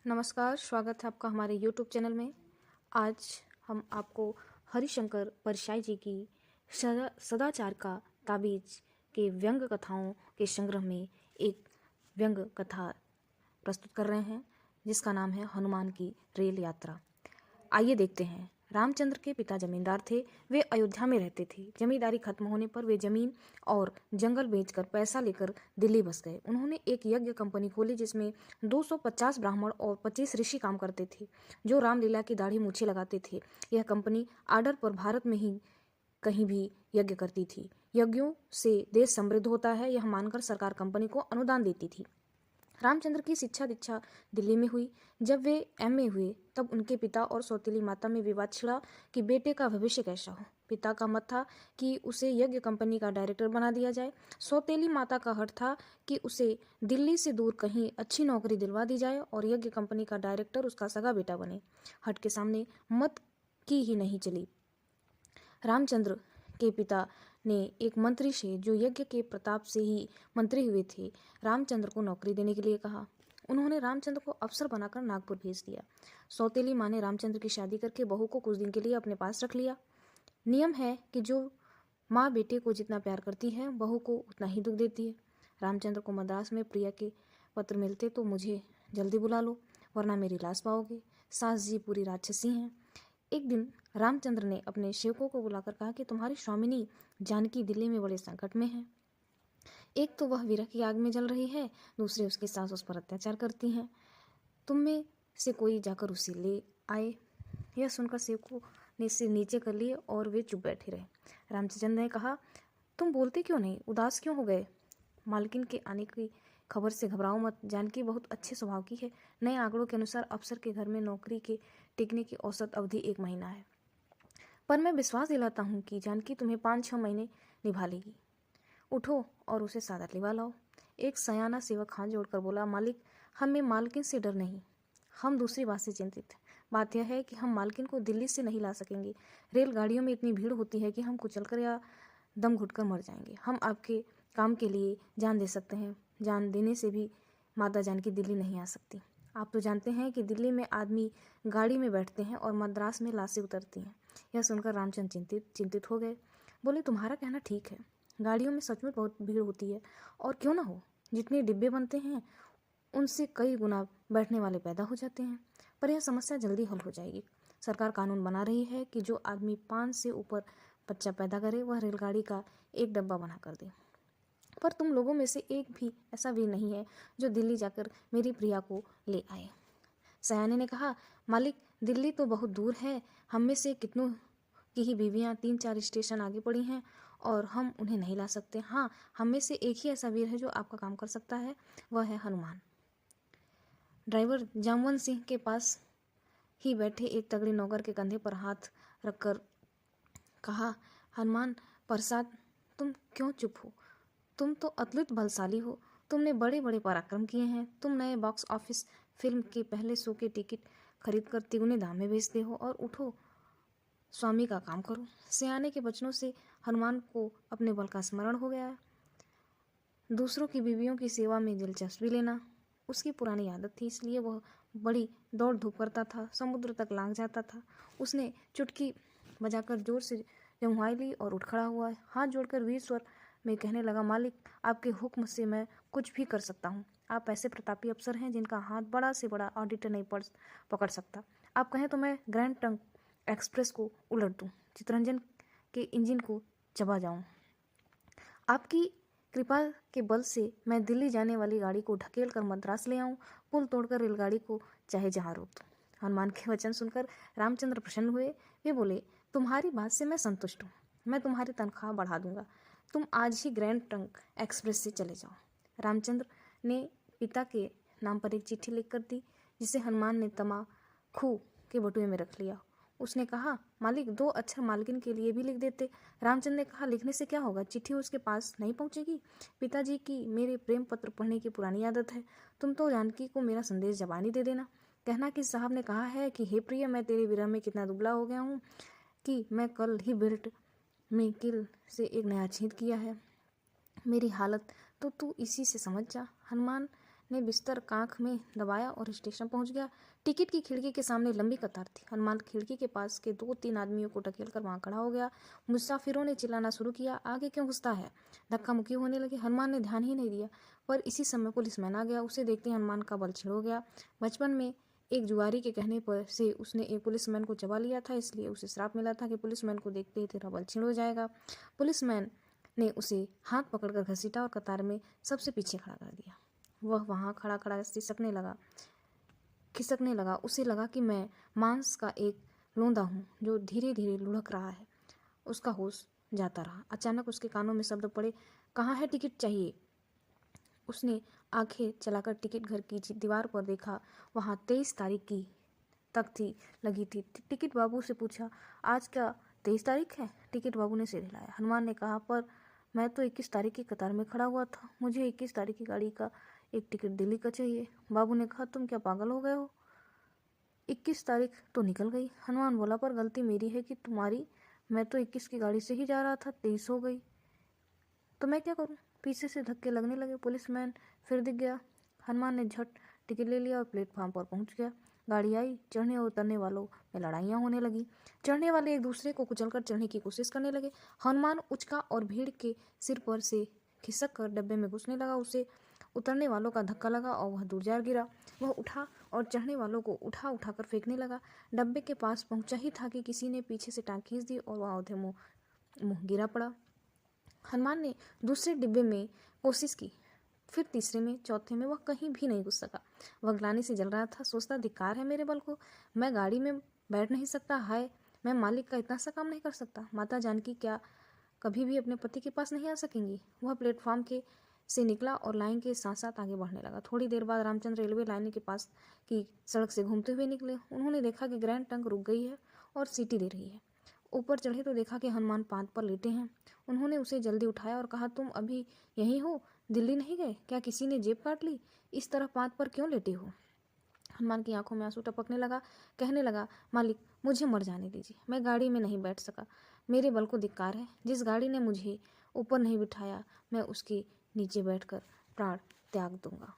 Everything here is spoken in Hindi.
नमस्कार, स्वागत है आपका हमारे YouTube चैनल में। आज हम आपको हरिशंकर परशाई जी की सदाचार का ताबीज के व्यंग कथाओं के संग्रह में एक व्यंग कथा प्रस्तुत कर रहे हैं, जिसका नाम है हनुमान की रेल यात्रा। आइए देखते हैं। रामचंद्र के पिता जमींदार थे। वे अयोध्या में रहते थे। जमींदारी खत्म होने पर वे जमीन और जंगल बेचकर पैसा लेकर दिल्ली बस गए। उन्होंने एक यज्ञ कंपनी खोली जिसमें 250 ब्राह्मण और 25 ऋषि काम करते थे, जो रामलीला की दाढ़ी मूछें लगाते थे। यह कंपनी आर्डर पर भारत में ही कहीं भी यज्ञ करती थी। यज्ञों से देश समृद्ध होता है, यह मानकर सरकार कंपनी को अनुदान देती थी। रामचंद्र की शिक्षा दीक्षा दिल्ली में हुई। जब वे एमए हुए तब उनके पिता और सौतेली माता में विवाद छिड़ा कि बेटे का भविष्य कैसा हो। पिता का मत था कि उसे यज्ञ कंपनी का डायरेक्टर बना दिया जाए। सौतेली माता का हठ था कि उसे दिल्ली से दूर कहीं अच्छी नौकरी दिलवा दी जाए और यज्ञ कंपनी का डायरेक्टर उसका सगा बेटा बने। हठ के सामने मत की ही नहीं चली। रामचंद्र के पिता ने एक मंत्री से, जो यज्ञ के प्रताप से ही मंत्री हुए थे, रामचंद्र को नौकरी देने के लिए कहा। उन्होंने रामचंद्र को अफसर बनाकर नागपुर भेज दिया। सौतेली माँ ने रामचंद्र की शादी करके बहू को कुछ दिन के लिए अपने पास रख लिया। नियम है कि जो माँ बेटे को जितना प्यार करती है, बहू को उतना ही दुख देती है। रामचंद्र को मद्रास में प्रिया के पत्र मिलते तो मुझे जल्दी बुला लो, वरना मेरी लाश पाओगे। सास जी पूरी राक्षसी हैं। एक दिन रामचंद्र ने अपने सेवकों को बुलाकर कहा कि तुम्हारी स्वामिनी जानकी दिल्ली में बड़े संकट में है। एक तो वह विरह की आग में जल रही है, दूसरे उसकी सास उस पर अत्याचार करती हैं। तुम में से कोई जाकर उसे ले आए। यह सुनकर सेवकों ने सिर नीचे कर लिए और वे चुप बैठे रहे। रामचंद्र ने कहा, तुम बोलते क्यों नहीं, उदास क्यों हो गए? मालकिन के आने की खबर से घबराओ मत। जानकी बहुत अच्छे स्वभाव की है। नए आंकड़ों के अनुसार अफसर के घर में नौकरी के टिकने की औसत अवधि 1 महीना है, पर मैं विश्वास दिलाता हूँ कि जानकी तुम्हें 5-6 महीने निभा लेगी। उठो और उसे सादर लिवा लाओ। एक सयाना सेवक हाथ जोड़कर बोला, मालिक, हमें मालकिन से डर नहीं, हम दूसरी बात से चिंतित हैं। बात यह है कि हम मालकिन को दिल्ली से नहीं ला सकेंगे। रेलगाड़ियों में इतनी भीड़ होती है कि हम कुचलकर या दम घुटकर मर जाएंगे। हम आपके काम के लिए जान दे सकते हैं। जान देने से भी माता जानकी दिल्ली नहीं आ सकती। आप तो जानते हैं कि दिल्ली में आदमी गाड़ी में बैठते हैं और मद्रास में लाशें उतरती हैं। यह सुनकर रामचंद्र चिंतित हो गए। बोले, तुम्हारा कहना ठीक है, गाड़ियों में सचमुच बहुत भीड़ होती है, और क्यों ना हो, जितने डिब्बे बनते हैं उनसे कई गुना बैठने वाले पैदा हो जाते हैं। पर यह समस्या जल्दी हल हो जाएगी। सरकार कानून बना रही है कि जो आदमी 5 से ऊपर बच्चा पैदा करे, वह रेलगाड़ी का एक डब्बा बना कर दे। पर तुम लोगों में से एक भी ऐसा वीर नहीं है जो दिल्ली जाकर मेरी प्रिया को ले आए। सयाने ने कहा, मालिक, दिल्ली तो बहुत दूर है। हम में से कितनों की ही बीवियां 3-4 स्टेशन आगे पड़ी हैं और हम उन्हें नहीं ला सकते। हाँ, हम में से एक ही ऐसा वीर है जो आपका काम कर सकता है, वह है हनुमान। ड्राइवर जामवंत सिंह के पास ही बैठे एक तगड़े नौकर के कंधे पर हाथ रखकर कहा, हनुमान प्रसाद, तुम क्यों चुप हो? तुम तो अतुलित बलशाली हो। तुमने बड़े बड़े पराक्रम किए हैं। तुम नए बॉक्स ऑफिस फिल्म के पहले शो के टिकट खरीद कर तिगुने दाम में बेचते हो। और उठो, स्वामी का काम करो। सियाने के वचनों से हनुमान को अपने बल का स्मरण हो गया। दूसरों की बीवियों की सेवा में दिलचस्पी लेना उसकी पुरानी आदत थी, इसलिए वह बड़ी दौड़ धूप करता था, समुद्र तक लांग जाता था। उसने चुटकी बजाकर जोर से जमुहाई ली और उठ खड़ा हुआ। हाथ जोड़कर वीर स्वर में कहने लगा, मालिक, आपके हुक्म से मैं कुछ भी कर सकता हूँ। आप ऐसे प्रतापी अफसर हैं जिनका हाथ बड़ा से बड़ा ऑडिटर नहीं पकड़ सकता। आप कहें तो मैं ग्रैंड ट्रंक एक्सप्रेस को उलट दूँ, चितरंजन के इंजन को चबा जाऊँ। आपकी कृपा के बल से मैं दिल्ली जाने वाली गाड़ी को ढकेल कर मद्रास ले आऊं, पुल तोड़कर रेलगाड़ी को चाहे जहां रोक दूं। हनुमान के वचन सुनकर रामचंद्र प्रसन्न हुए। वे बोले, तुम्हारी बात से मैं संतुष्ट हूँ। मैं तुम्हारी तनख्वाह बढ़ा दूंगा। तुम आज ही ग्रैंड ट्रंक एक्सप्रेस से चले जाओ। रामचंद्र ने पिता के नाम पर एक चिट्ठी लिख कर दी, जिसे हनुमान ने तमाखू के बटुए में रख लिया। उसने कहा, मालिक, 2 अक्षर मालकिन के लिए भी लिख देते। रामचंद्र ने कहा, लिखने से क्या होगा, चिट्ठी उसके पास नहीं पहुंचेगी। पिताजी की मेरे प्रेम पत्र पढ़ने की पुरानी आदत है। तुम तो जानकी को मेरा संदेश जबानी दे देना। कहना कि साहब ने कहा है कि हे प्रिय, मैं तेरे विरह में कितना दुबला हो गया हूँ कि मैं कल ही बेल्ट में किल से एक नया छेद किया है। मेरी हालत तो तू इसी से समझ जा। हनुमान ने बिस्तर कांख में दबाया और स्टेशन पहुंच गया। टिकट की खिड़की के सामने लंबी कतार थी। हनुमान खिड़की के पास के 2-3 आदमियों को ढकेलकर वहां खड़ा हो गया। मुसाफिरों ने चिल्लाना शुरू किया, आगे क्यों घुसता है? धक्का मुक्की होने लगी। हनुमान ने ध्यान ही नहीं दिया, पर इसी समय पुलिसमैन आ गया। उसे देखते ही हनुमान का बल छिड़ गया। बचपन में एक जुआरी के कहने पर से उसने एक पुलिसमैन को चबा लिया था, इसलिए उसे श्राप मिला था कि पुलिसमैन को देखते ही तेरा बल छिड़ हो जाएगा। पुलिसमैन ने उसे हाथ पकड़कर घसीटा और कतार में सबसे पीछे खड़ा कर दिया। वह वहां खड़ा खड़ा खिसकने लगा। उसे लगा कि मैं मांस का एक लोंदा हूँ जो धीरे धीरे लुढ़क रहा है। उसका होश जाता रहा। अचानक उसके कानों में शब्द पड़े, कहाँ है टिकट चाहिए? उसने आंखें चलाकर टिकट घर की दीवार पर देखा। वहाँ 23 तारीख की तख्ती लगी थी। टिकट बाबू से पूछा, आज क्या 23 तारीख है? टिकट बाबू ने सिर हिलाया। हनुमान ने कहा, पर मैं तो 21 तारीख की कतार में खड़ा हुआ था। मुझे 21 तारीख की गाड़ी का एक टिकट दिल्ली का चाहिए। बाबू ने कहा, तुम क्या पागल हो गए हो? 21 तारीख तो निकल गई। हनुमान बोला, पर गलती मेरी है कि तुम्हारी। मैं तो 21 की गाड़ी से ही जा रहा था, 23 हो गई तो मैं क्या करूं? पीछे से धक्के लगने लगे। पुलिसमैन फिर दिख गया। हनुमान ने झट टिकट ले लिया और प्लेटफार्म पर पहुंच गया। गाड़ी आई। चढ़ने और उतरने वालों में लड़ाइयाँ होने लगी। चढ़ने वाले एक दूसरे को कुचलकर चढ़ने की कोशिश करने लगे। हनुमान उचका और भीड़ के सिर पर से खिसक कर डब्बे में घुसने लगा। उसे उतरने वालों का धक्का लगा और वह दूर जा गिरा। वह उठा और चढ़ने वालों को उठा उठाकर फेंकने लगा। डब्बे के पास पहुंचा ही था कि किसी ने पीछे से टांग खींच दी और वह औंधे मुंह गिरा पड़ा। हनुमान ने दूसरे डिब्बे में कोशिश की, फिर तीसरे में, चौथे में। वह कहीं भी नहीं घुस सका। वह ग्लानि से जल रहा था। सोचता, धिक्कार है मेरे बल को। मैं गाड़ी में बैठ नहीं सकता। हाय, मैं मालिक का इतना सा काम नहीं कर सकता। माता जानकी क्या कभी भी अपने पति के पास नहीं आ सकेंगी? वह प्लेटफॉर्म के से निकला और लाइन के साथ साथ आगे बढ़ने लगा। थोड़ी देर बाद रामचंद्र रेलवे लाइन के पास की सड़क से घूमते हुए निकले। उन्होंने देखा कि ग्रैंड ट्रंक रुक गई है और सीटी दे रही है। ऊपर चढ़े तो देखा कि हनुमान पांत पर लेटे हैं। उन्होंने उसे जल्दी उठाया और कहा, तुम अभी यहीं हो? दिल्ली नहीं गए? क्या किसी ने जेब काट ली? इस तरह पांत पर क्यों लेटे हो? हनुमान की आंखों में आंसू टपकने लगा। कहने लगा, मालिक, मुझे मर जाने दीजिए। मैं गाड़ी में नहीं बैठ सका। मेरे बल को धिक्कार है। जिस गाड़ी ने मुझे ऊपर नहीं बिठाया, मैं उसके नीचे बैठकर प्राण त्याग दूंगा।